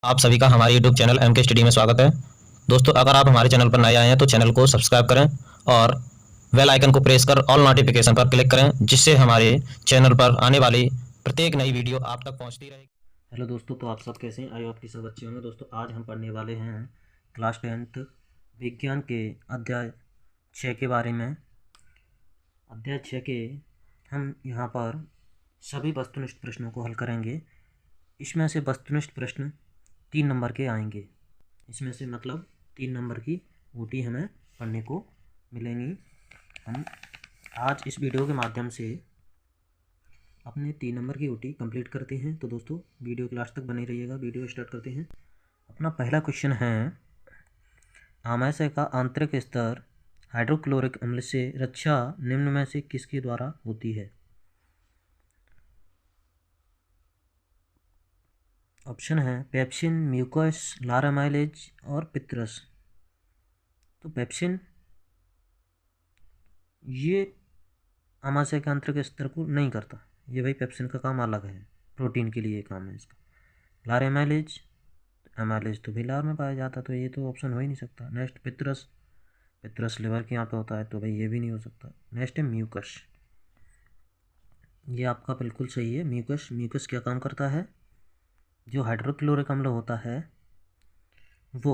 आप सभी का हमारे YouTube चैनल एम के स्टडी में स्वागत है। दोस्तों, अगर आप हमारे चैनल पर नए आए हैं तो चैनल को सब्सक्राइब करें और बेल आइकन को प्रेस कर ऑल नोटिफिकेशन पर क्लिक करें, जिससे हमारे चैनल पर आने वाली प्रत्येक नई वीडियो आप तक पहुंचती रहेगी। हेलो दोस्तों, तो आप सब कैसे हैं? आई आपकी सब अच्छे होंगे। दोस्तों, आज हम पढ़ने वाले हैं क्लास 10th विज्ञान के अध्याय 6 के बारे में। अध्याय 6 के हम यहाँ पर सभी वस्तुनिष्ठ प्रश्नों को हल करेंगे। इसमें से वस्तुनिष्ठ प्रश्न 3 नंबर के आएंगे। इसमें से मतलब 3 नंबर की ऊटी हमें पढ़ने को मिलेंगी। हम आज इस वीडियो के माध्यम से अपने 3 नंबर की ऊटी कंप्लीट करते हैं। तो दोस्तों, वीडियो के लास्ट तक बने रहिएगा। वीडियो स्टार्ट करते हैं। अपना पहला क्वेश्चन है, आमाशय का आंतरिक स्तर हाइड्रोक्लोरिक अम्ल से रक्षा निम्न में से किसके द्वारा होती है? ऑप्शन है पेप्सिन, म्यूकस, लारामाइलेज और पित्रस। तो पेप्सिन ये आमाशय के आंतरिक स्तर को नहीं करता। ये भाई पेप्सिन का काम अलग है, प्रोटीन के लिए काम है इसका। लारामाइलेज, एमाइलेज तो भी लार में पाया जाता, तो ये तो ऑप्शन हो ही नहीं सकता। नेक्स्ट पित्रस, पित्रस लिवर के यहाँ पे होता है, तो भाई ये भी नहीं हो सकता। नेक्स्ट है म्यूकस, ये आपका बिल्कुल सही है। म्यूकस, म्यूकस क्या काम करता है? जो हाइड्रोक्लोरिक अम्ल होता है वो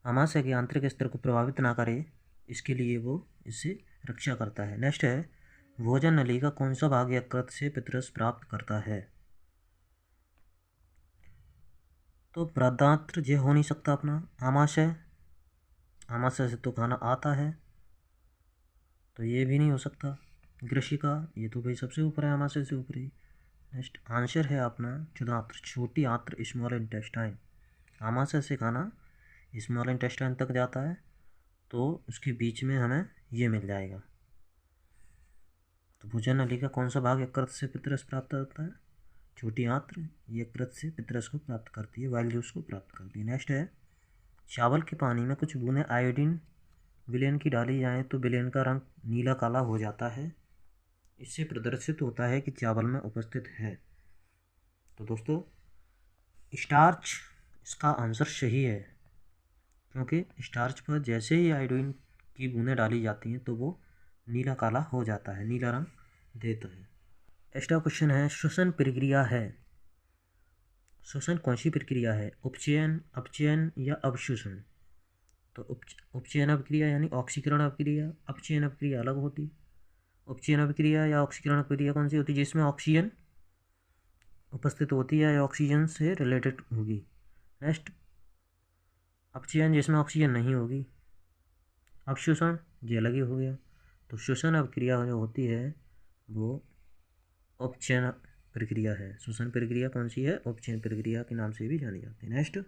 आमाशय के आंतरिक स्तर को प्रभावित ना करे, इसके लिए वो इससे रक्षा करता है। नेक्स्ट है भोजन नली का कौन सा भाग यकृत से पित्रस प्राप्त करता है? तो बृहदांत्र ये हो नहीं सकता अपना। आमाशय, आमाशय से तो खाना आता है, तो ये भी नहीं हो सकता। ग्रशिका, ये तो भाई सबसे ऊपर है, आमाशय से ऊपर ही। नेक्स्ट आंसर है अपना क्षुधात्र, छोटी आंत्र, स्मॉल इंटेस्टाइन। आमाशय से खाना स्मॉल इंटेस्टाइन तक जाता है, तो उसके बीच में हमें ये मिल जाएगा। तो भोजन नली का कौन सा भाग यकृत से पित्रस प्राप्त होता है? छोटी आंत्र यकृत से पित्रस को प्राप्त करती है, वाइल जूस को प्राप्त करती है। नेक्स्ट है चावल के पानी में कुछ बूंदें आयोडीन विलेन की डाली जाएं तो विलेन का रंग नीला काला हो जाता है। इससे प्रदर्शित होता है कि चावल में उपस्थित है। तो दोस्तों, स्टार्च इसका आंसर सही है, क्योंकि स्टार्च पर जैसे ही आयोडीन की बूंदें डाली जाती हैं तो वो नीला काला हो जाता है, नीला रंग देता है। एक्स्ट्रा क्वेश्चन है, श्वसन प्रक्रिया है, श्वसन कौन सी प्रक्रिया है? उपचयन, अपचयन या अवशोषण? तो उपचयन अभिक्रिया यानी ऑक्सीकरण अभिक्रिया, अपचयन अभिक्रिया अलग होती। उपचयन अभिक्रिया या ऑक्सीकरण अभिक्रिया कौन सी होती है? जिसमें ऑक्सीजन उपस्थित होती है या ऑक्सीजन से रिलेटेड होगी। नेक्स्ट अपचयन, जिसमें ऑक्सीजन नहीं होगी। अवशोषण ये अलग ही हो गया। तो श्वसन अभिक्रिया जो होती है वो उपचयन प्रक्रिया है। श्वसन प्रक्रिया कौन सी है? उपचयन प्रक्रिया के नाम से भी जानी जाती है। नेक्स्ट,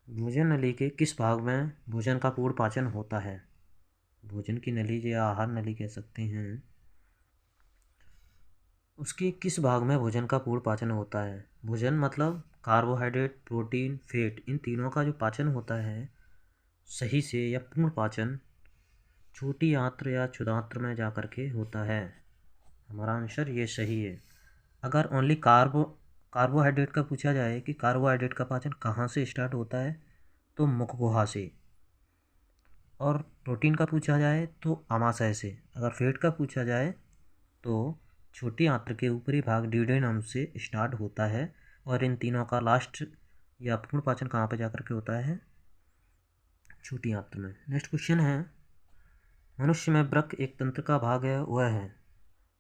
भोजन नली के किस भाग में भोजन का पूर्ण पाचन होता है? भोजन की नली या आहार नली कह सकते हैं, उसके किस भाग में भोजन का पूर्ण पाचन होता है? भोजन मतलब कार्बोहाइड्रेट, प्रोटीन, फैट, इन तीनों का जो पाचन होता है सही से या पूर्ण पाचन छोटी आंत्र या क्षुधांत्र में जा कर के होता है। हमारा आंसर ये सही है। अगर ओनली कार्बोहाइड्रेट का पूछा जाए कि कार्बोहाइड्रेट का पाचन कहाँ से स्टार्ट होता है, तो मुख गुहा से। और प्रोटीन का पूछा जाए तो आमाशय से। अगर फैट का पूछा जाए तो छोटी आंत्र के ऊपरी भाग ड्यूडेनम से स्टार्ट होता है। और इन तीनों का लास्ट या पूर्ण पाचन कहाँ पर जाकर के होता है? छोटी आंत्र में। नेक्स्ट क्वेश्चन है, मनुष्य में वृक्क एक तंत्र का भाग है, वह है?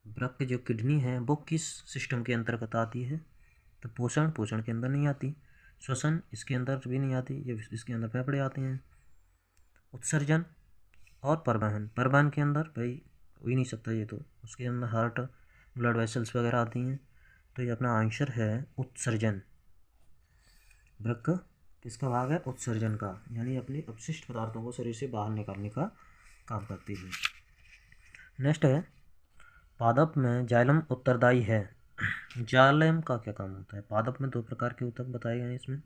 वृक्क जो किडनी है वो किस सिस्टम के अंतर्गत आती है? तो पोषण, पोषण के अंदर नहीं आती। श्वसन इसके अंदर भी नहीं आती, ये इसके अंदर फेफड़े आते हैं। उत्सर्जन और परिवहन, परिवहन के अंदर भाई हो ही नहीं सकता ये, तो उसके अंदर हार्ट, ब्लड वेसल्स वगैरह आती हैं। तो ये अपना आंसर है उत्सर्जन। वृक्क किसका भाग है? उत्सर्जन का, यानी अपने अपशिष्ट पदार्थों को शरीर से बाहर निकालने का काम करती है। नेक्स्ट है, पादप में जाइलम उत्तरदायी है। जाइलम का क्या काम होता है? पादप में 2 प्रकार के ऊतक बताए गए हैं इसमें।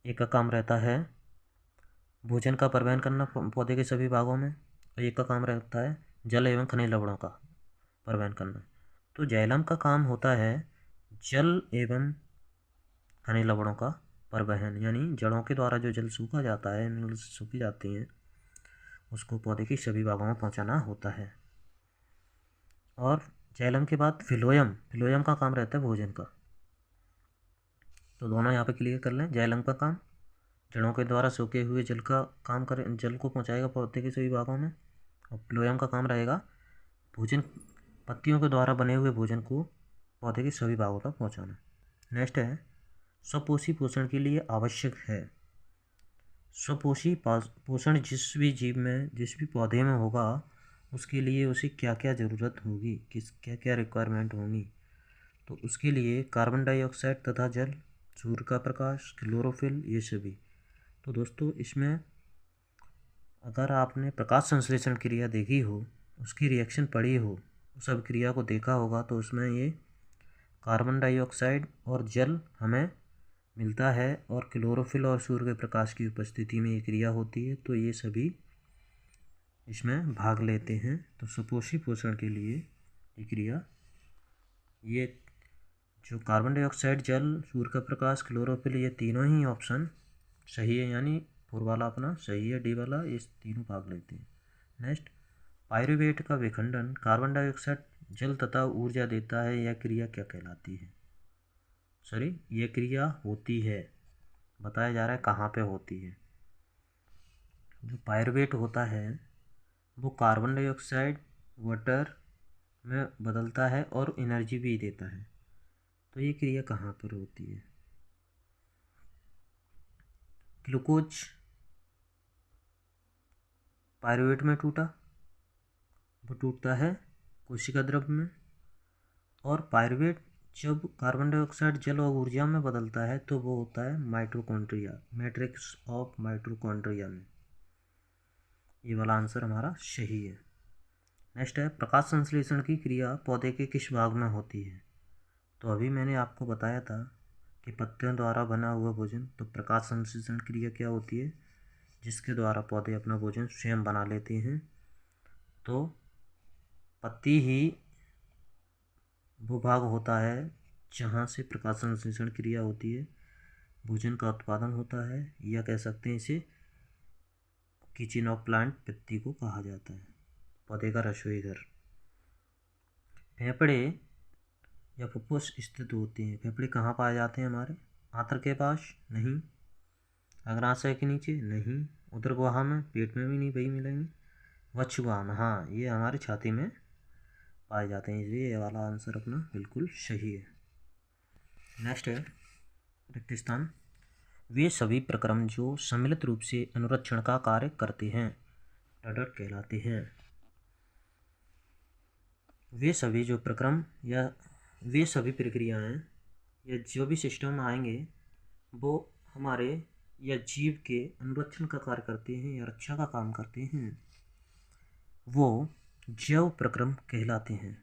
एक का काम रहता है भोजन का परिवहन करना पौधे के सभी भागों में, और एक का काम रहता है जल एवं खनिज लवणों का परिवहन करना। तो जाइलम का काम होता है जल एवं खनिज लवणों का परिवहन, यानी जड़ों के द्वारा जो जल सूखा जाता है, मिनरल्स सूखी जाती हैं, उसको पौधे के सभी भागों में पहुंचाना होता है। और जाइलम के बाद फिलोयम का काम रहता है भोजन का। तो दोनों यहाँ पे क्लियर कर लें। जाइलम का काम जड़ों के द्वारा सोखे हुए जल का काम करे, जल को पहुँचाएगा पौधे के सभी भागों में। और फिलोयम का काम रहेगा भोजन, पत्तियों के द्वारा बने हुए भोजन को पौधे के सभी भागों तक पहुँचाना। नेक्स्ट है स्वपोषी पोषण के लिए आवश्यक है। स्वपोषी पोषण जिस भी जीव में, जिस भी पौधे में होगा, उसके लिए उसे क्या क्या ज़रूरत होगी, क्या क्या रिक्वायरमेंट होंगी। तो उसके लिए कार्बन डाइऑक्साइड तथा जल, सूर्य का प्रकाश, क्लोरोफिल, ये सभी। तो दोस्तों इसमें अगर आपने प्रकाश संश्लेषण क्रिया देखी हो, उसकी रिएक्शन पढ़ी हो, उस अभिक्रिया को देखा होगा, तो उसमें ये कार्बन डाइऑक्साइड और जल हमें मिलता है और क्लोरोफिल और सूर्य के प्रकाश की उपस्थिति में ये क्रिया होती है। तो ये सभी इसमें भाग लेते हैं। तो सुपोषी पोषण के लिए ये क्रिया, ये जो कार्बन डाइऑक्साइड, जल, सूर्य का प्रकाश, क्लोरोफिल, ये तीनों ही ऑप्शन सही है, यानी 4 वाला अपना सही है, डी वाला, ये तीनों भाग लेते हैं। नेक्स्ट, पायरुवेट का विखंडन कार्बन डाइऑक्साइड, जल तथा ऊर्जा देता है, यह क्रिया क्या कहलाती है? सॉरी, यह क्रिया होती है, बताया जा रहा है कहाँ पे होती है। जो पायरुवेट होता है वो कार्बन डाइऑक्साइड वाटर में बदलता है और एनर्जी भी देता है। तो ये क्रिया कहाँ पर होती है? ग्लूकोज पायरुवेट में टूटा, वो टूटता है कोशिका द्रव में। और पायरुवेट जब कार्बन डाइऑक्साइड, जल और ऊर्जा में बदलता है तो वो होता है माइटोकॉन्ड्रिया, मैट्रिक्स ऑफ माइटोकॉन्ड्रिया में। ये वाला आंसर हमारा सही है। नेक्स्ट है प्रकाश संश्लेषण की क्रिया पौधे के किस भाग में होती है? तो अभी मैंने आपको बताया था कि पत्तियों द्वारा बना हुआ भोजन, तो प्रकाश संश्लेषण क्रिया क्या होती है? जिसके द्वारा पौधे अपना भोजन स्वयं बना लेते हैं। तो पत्ती ही वो भाग होता है जहाँ से प्रकाश संश्लेषण क्रिया होती है, भोजन का उत्पादन होता है, या कह सकते हैं इसे किचन ऑफ प्लांट पत्ती को कहा जाता है, पौधे का रसोई घर। फेफड़े या फुफ्फुस स्थित होते हैं। फेफड़े कहाँ पाए जाते हैं हमारे? आंत्र के पास? नहीं। अग्नाशय के नीचे? नहीं। उदर गुहा में? पेट में भी नहीं, वही मिलेंगे। वक्षवान, हाँ, ये हमारी छाती में पाए जाते हैं, इसलिए ये वाला आंसर अपना बिल्कुल सही है। नेक्स्ट है रिक्त स्थान। वे सभी प्रक्रम जो सम्मिलित रूप से अनुरक्षण का कार्य करते हैं टडर कहलाते हैं। वे सभी जो प्रक्रम या वे सभी प्रक्रियाएं या जो भी सिस्टम आएंगे वो हमारे या जीव के अनुरक्षण का कार्य करते हैं या रक्षा का काम करते हैं, वो जैव प्रक्रम कहलाते हैं।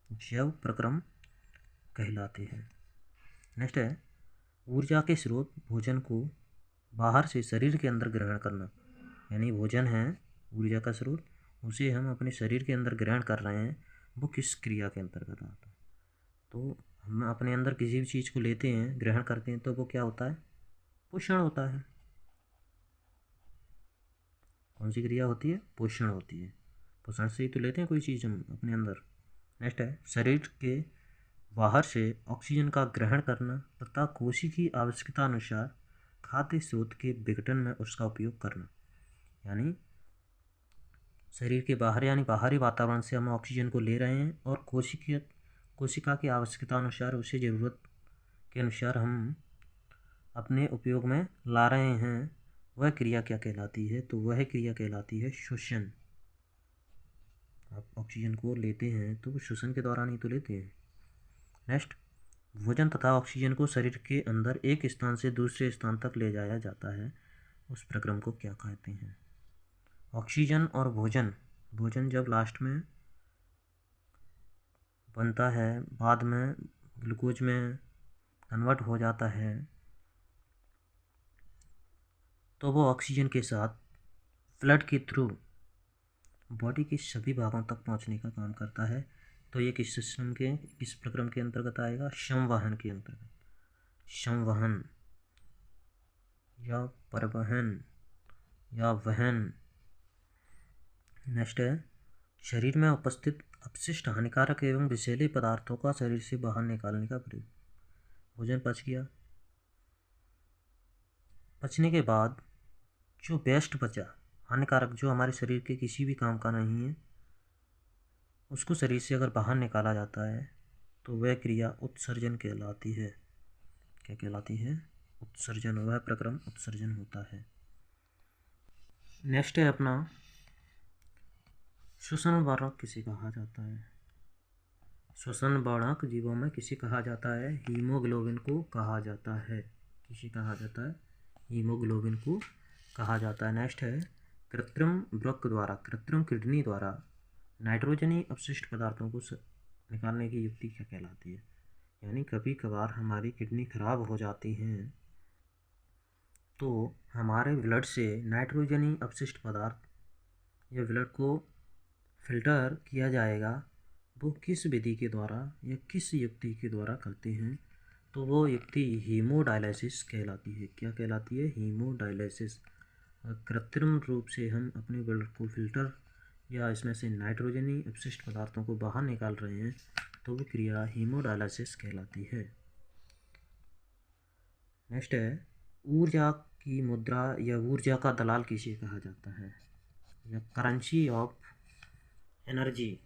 जैव प्रक्रम कहलाते हैं। नेक्स्ट है ऊर्जा के स्रोत भोजन को बाहर से शरीर के अंदर ग्रहण करना, यानी भोजन है ऊर्जा का स्रोत, उसे हम अपने शरीर के अंदर ग्रहण कर रहे हैं, वो किस क्रिया के अंतर्गत आता है? तो हम अपने अंदर किसी भी चीज़ को लेते हैं, ग्रहण करते हैं, तो वो क्या होता है? पोषण होता है। कौन सी क्रिया होती है? पोषण होती है। पोषण से ही तो लेते हैं कोई चीज़ हम अपने अंदर। नेक्स्ट है शरीर के बाहर से ऑक्सीजन का ग्रहण करना तथा कोशिकीय आवश्यकता अनुसार खाद्य स्रोत के विघटन में उसका उपयोग करना, यानी शरीर के बाहर यानी बाहरी वातावरण से हम ऑक्सीजन को ले रहे हैं और कोशिका की आवश्यकता अनुसार, उसे ज़रूरत के अनुसार हम अपने उपयोग में ला रहे हैं, वह क्रिया क्या कहलाती है? तो वह क्रिया कहलाती है श्वसन। आप ऑक्सीजन को लेते हैं तो श्वसन के दौरान ही तो लेते हैं। नेक्स्ट, भोजन तथा ऑक्सीजन को शरीर के अंदर एक स्थान से दूसरे स्थान तक ले जाया जाता है, उस प्रक्रम को क्या कहते हैं? ऑक्सीजन और भोजन जब लास्ट में बनता है, बाद में ग्लूकोज में कन्वर्ट हो जाता है, तो वो ऑक्सीजन के साथ ब्लड के थ्रू बॉडी के सभी भागों तक पहुंचने का काम करता है। तो ये किस प्रक्रम के अंतर्गत आएगा? संवहन के अंतर्गत। संवहन या परिवहन या वहन। नेक्स्ट है शरीर में उपस्थित अपशिष्ट हानिकारक एवं विषैले पदार्थों का शरीर से बाहर निकालने का प्रयोग। भोजन पच गया, पचने के बाद जो वेस्ट बचा हानिकारक, जो हमारे शरीर के किसी भी काम का नहीं है, उसको शरीर से अगर बाहर निकाला जाता है तो वह क्रिया उत्सर्जन कहलाती है। क्या कहलाती है? उत्सर्जन। वह प्रक्रम उत्सर्जन होता है। नेक्स्ट है अपना श्वसन वर्णक किसे कहा जाता है? श्वसन वर्णक जीवों में किसे कहा जाता है? हीमोग्लोबिन को कहा जाता है। किसे कहा जाता है? हीमोग्लोबिन को कहा जाता है। नेक्स्ट है कृत्रिम वृक्क द्वारा, कृत्रिम किडनी द्वारा नाइट्रोजनी अपशिष्ट पदार्थों को निकालने की युक्ति क्या कहलाती है? यानी कभी कभार हमारी किडनी खराब हो जाती हैं तो हमारे ब्लड से नाइट्रोजनी अपशिष्ट पदार्थ या ब्लड को फिल्टर किया जाएगा। वो किस विधि के द्वारा या किस युक्ति के द्वारा करते हैं? तो वो युक्ति हीमोडायलिसिस कहलाती है। क्या कहलाती है? हीमोडायलिसिस। कृत्रिम रूप से हम अपने ब्लड को फिल्टर या इसमें से नाइट्रोजनी अपशिष्ट पदार्थों को बाहर निकाल रहे हैं तो वो क्रिया हीमोडायलिसिस कहलाती है। नेक्स्ट है ऊर्जा की मुद्रा या ऊर्जा का दलाल किसे कहा जाता है? या करेंसी ऑफ एनर्जी,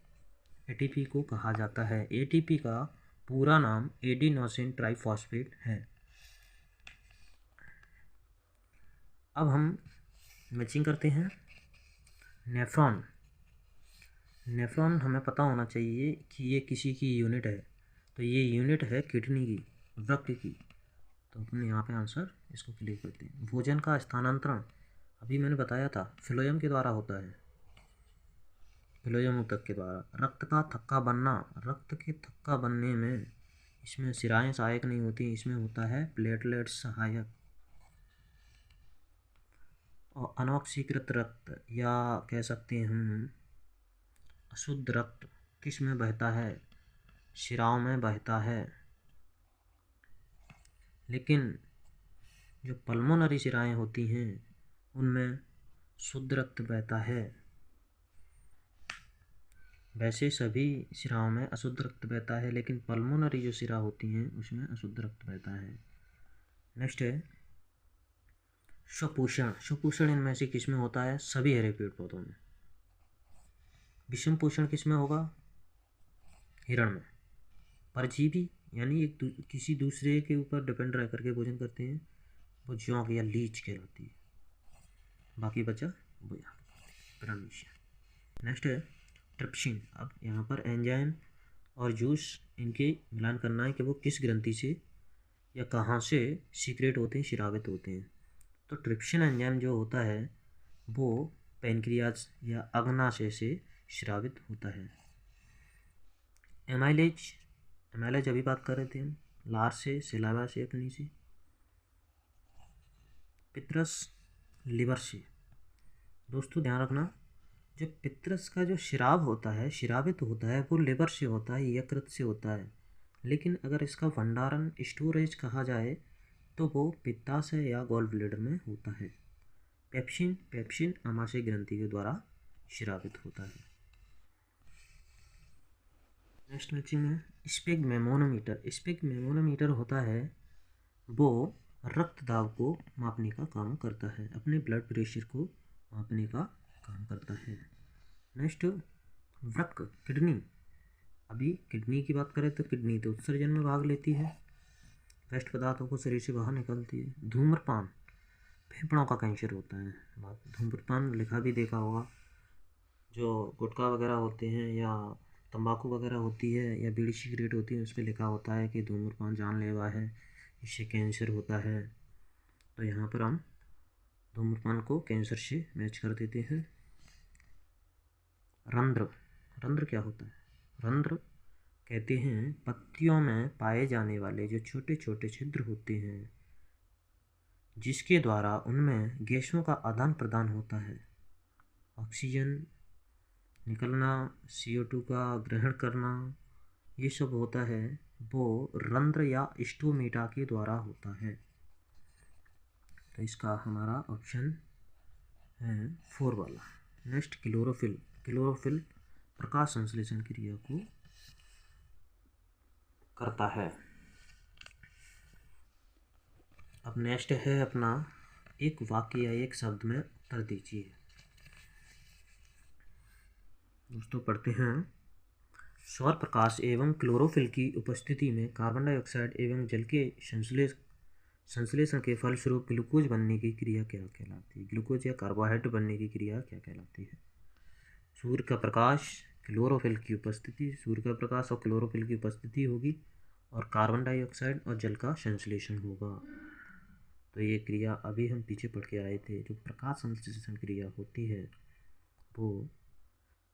एटीपी को कहा जाता है। एटीपी का पूरा नाम एडिनोसिन ट्राइफॉस्फेट है। अब हम मैचिंग करते हैं। नेफ्रॉन, नेफ्रॉन हमें पता होना चाहिए कि ये किसी की यूनिट है, तो ये यूनिट है किडनी की, वृक्क की। तो अपन यहाँ पे आंसर इसको क्लियर करते हैं। भोजन का स्थानांतरण अभी मैंने बताया था फ्लोएम के द्वारा होता है, फ्लोएम ऊतक के द्वारा। रक्त का थक्का बनना, रक्त के थक्का बनने में इसमें शिराएँ सहायक नहीं होती, इसमें होता है प्लेटलेट सहायक। और अनऑक्सीकृत रक्त या कह सकते हैं हम अशुद्ध रक्त किस में बहता है? शिराओं में बहता है। लेकिन जो पल्मोनरी शिराएँ होती हैं उनमें शुद्ध रक्त बहता है। वैसे सभी शिराओं में अशुद्ध रक्त बहता है, लेकिन पल्मोनरी जो शिरा होती हैं उसमें अशुद्ध रक्त बहता है। नेक्स्ट है स्वपोषण। स्वपोषण इनमें से किस में होता है? सभी हरे पेड़ पौधों में। विषम पोषण किस में होगा? हिरण में। परजीवी यानी किसी दूसरे के ऊपर डिपेंड रह करके भोजन करते हैं, वो जोंक या लीच कहलाती है। बाकी बचा बोया प्राणिश। नेक्स्ट है ट्रिप्सिन। अब यहाँ पर एंजाइम और जूस इनके मिलान करना है कि वो किस ग्रंथि से या कहाँ से सीक्रेट होते हैं, स्रावित होते हैं। तो ट्रिप्सिन एंजाइम जो होता है वो पैनक्रियाज या अग्नाशय से स्रावित होता है। एमाइलेज, एमाइलेज अभी बात कर रहे थे हम, लार से, सिलावा से, अपनी से। पित्रस लिवर से। दोस्तों ध्यान रखना, जो पित्रस का जो श्राव होता है, श्रावित होता है, वो लिवर से होता है, यकृत से होता है। लेकिन अगर इसका भंडारण स्टोरेज कहा जाए तो वो पित्ताशय या गॉल ब्लैडर में होता है। पेप्सिन, पेप्सिन आमाशय ग्रंथि के द्वारा श्रावित होता है। नेक्स्ट मैचिंग है स्पेग्मेमोनोमीटर। स्पेग्मेमोनोमीटर होता है वो रक्त दाब को मापने का काम करता है, अपने ब्लड प्रेशर को मापने का काम करता है। नेक्स्ट वृक्क, किडनी। अभी किडनी की बात करें तो किडनी तो उत्सर्जन में भाग लेती है, वेस्ट पदार्थों को शरीर से बाहर निकालती है। धूम्रपान फेफड़ों का कैंसर होता है। बात धूम्रपान लिखा भी देखा होगा, जो गुटखा वगैरह होते हैं या तंबाकू वगैरह होती है या बीड़ी सिगरेट होती है, उस पर लिखा होता है कि धूम्रपान जानलेवा है, इससे कैंसर होता है। तो यहाँ पर हम धूम्रपान को कैंसर से मैच कर देते हैं। रंध्र, रंध्र क्या होता है? रंध्र कहते हैं पत्तियों में पाए जाने वाले जो छोटे छोटे छिद्र होते हैं जिसके द्वारा उनमें गैसों का आदान प्रदान होता है, ऑक्सीजन निकलना, CO2 का ग्रहण करना, ये सब होता है वो रंध्र या स्टोमेटा के द्वारा होता है। तो इसका हमारा ऑप्शन है 4 वाला। Next chlorophyll. क्लोरोफिल प्रकाश संश्लेषण क्रिया को करता है। अब नेक्स्ट है अपना एक वाक्य या एक शब्द में उत्तर दीजिए। दोस्तों पढ़ते हैं। सौर प्रकाश एवं क्लोरोफिल की उपस्थिति में कार्बन डाइऑक्साइड एवं जल के संश्लेषण के फलस्वरूप ग्लूकोज बनने की क्रिया क्या कहलाती है? ग्लूकोज या कार्बोहाइड्रेट बनने की क्रिया क्या कहलाती है? सूर्य का प्रकाश, क्लोरोफिल की उपस्थिति, सूर्य का प्रकाश और क्लोरोफिल की उपस्थिति होगी और कार्बन डाइऑक्साइड और जल का संश्लेषण होगा। तो ये क्रिया अभी हम पीछे पढ़ के आए थे। जो प्रकाश संश्लेषण क्रिया होती है वो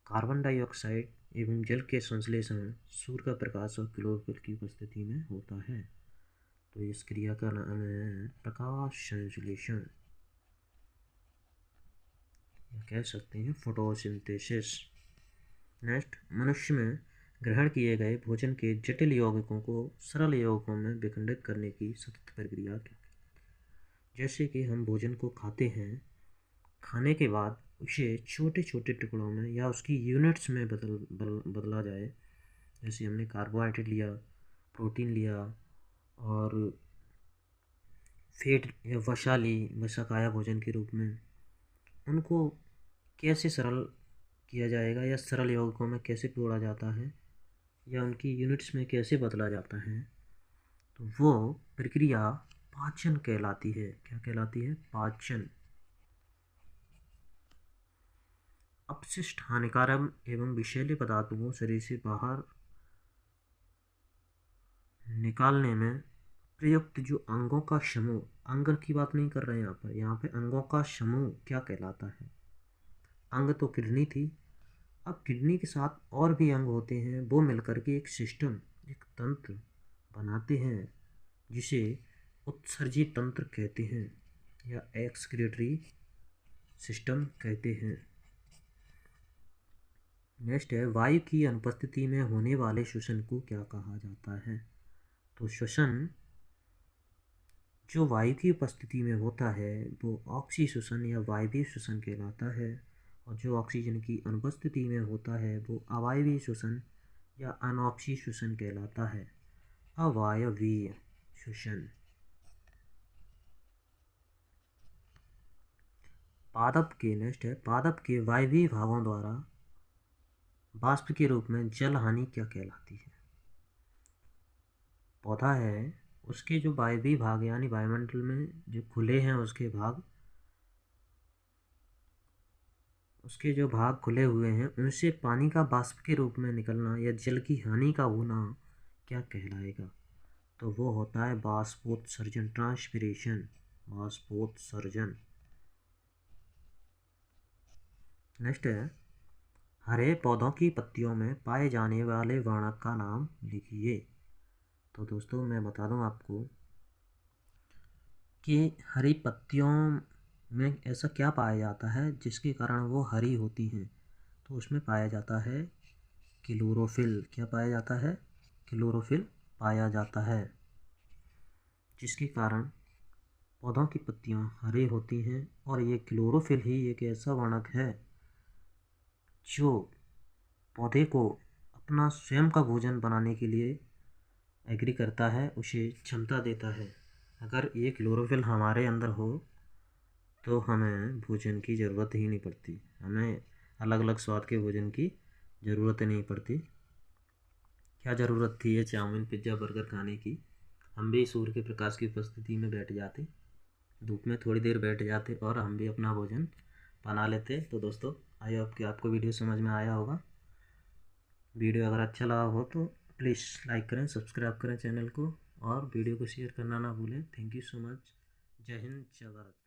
कार्बन डाइऑक्साइड एवं जल के संश्लेषण, सूर्य का प्रकाश और क्लोरोफिल की उपस्थिति में होता है। तो इस क्रिया का नाम है प्रकाश संश्लेषण, या कह सकते हैं फोटोसिंथेसिस। नेक्स्ट, मनुष्य में ग्रहण किए गए भोजन के जटिल यौगिकों को सरल यौगिकों में विखंडित करने की सतत प्रक्रिया क्या? जैसे कि हम भोजन को खाते हैं, खाने के बाद उसे छोटे छोटे टुकड़ों में या उसकी यूनिट्स में बदला जाए। जैसे हमने कार्बोहाइड्रेट लिया, प्रोटीन लिया और फैट या वसा ली, वसा खाया भोजन के रूप में, उनको कैसे सरल किया जाएगा या सरल यौगिकों में कैसे तोड़ा जाता है या उनकी यूनिट्स में कैसे बदला जाता है, तो वो प्रक्रिया पाचन कहलाती है। क्या कहलाती है? पाचन। अपशिष्ट हानिकारक एवं विषैले पदार्थों को शरीर से बाहर निकालने में प्रयुक्त जो अंगों का समूह, अंग की बात नहीं कर रहे हैं यहाँ पे अंगों का समूह क्या कहलाता है? अंग तो किडनी थी, अब किडनी के साथ और भी अंग होते हैं, वो मिलकर के एक सिस्टम, एक तंत्र बनाते हैं जिसे उत्सर्जी तंत्र कहते हैं या एक्सक्रीटरी सिस्टम कहते हैं। नेक्स्ट है, वायु की अनुपस्थिति में होने वाले श्वसन को क्या कहा जाता है? तो श्वसन जो वायु की उपस्थिति में होता है वो ऑक्सी श्वसन या वायवीय श्वसन कहलाता है, और जो ऑक्सीजन की अनुपस्थिति में होता है वो अवायवीय श्वसन या अनऑक्सी श्वसन कहलाता है। अवायवीय श्वसन। पादप के नेक्स्ट है, पादप के वायवीय भागों द्वारा वाष्प के रूप में जल हानि क्या कहलाती है? पौधा है, उसके जो वायवीय भाग यानी वायुमंडल में जो खुले हैं उसके भाग, उसके जो भाग खुले हुए हैं उनसे पानी का वाष्प के रूप में निकलना या जल की हानि का होना क्या कहलाएगा? तो वो होता है वाष्पोत्सर्जन, ट्रांसपिरेशन, वाष्पोत्सर्जन। नेक्स्ट है, हरे पौधों की पत्तियों में पाए जाने वाले वर्णक का नाम लिखिए। तो दोस्तों मैं बता दूं आपको कि हरी पत्तियों में ऐसा क्या पाया जाता है जिसके कारण वो हरी होती हैं? तो उसमें पाया जाता है क्लोरोफिल। क्या पाया जाता है? क्लोरोफिल पाया जाता है, जिसके कारण पौधों की पत्तियां हरी होती हैं। और ये क्लोरोफिल ही एक ऐसा वर्णक है जो पौधे को अपना स्वयं का भोजन बनाने के लिए एग्री करता है, उसे क्षमता देता है। अगर ये क्लोरोफिल हमारे अंदर हो तो हमें भोजन की ज़रूरत ही नहीं पड़ती, हमें अलग अलग स्वाद के भोजन की ज़रूरत ही नहीं पड़ती। क्या ज़रूरत थी ये चाउमीन, पिज़्ज़ा, बर्गर खाने की? हम भी सूर्य के प्रकाश की उपस्थिति में बैठ जाते, धूप में थोड़ी देर बैठ जाते और हम भी अपना भोजन बना लेते। तो दोस्तों आई होप कि आपको वीडियो समझ में आया होगा। वीडियो अगर अच्छा लगा हो तो प्लीज़ लाइक करें, सब्सक्राइब करें चैनल को और वीडियो को शेयर करना ना भूलें। Thank you so much. जय हिंद, जय भारत।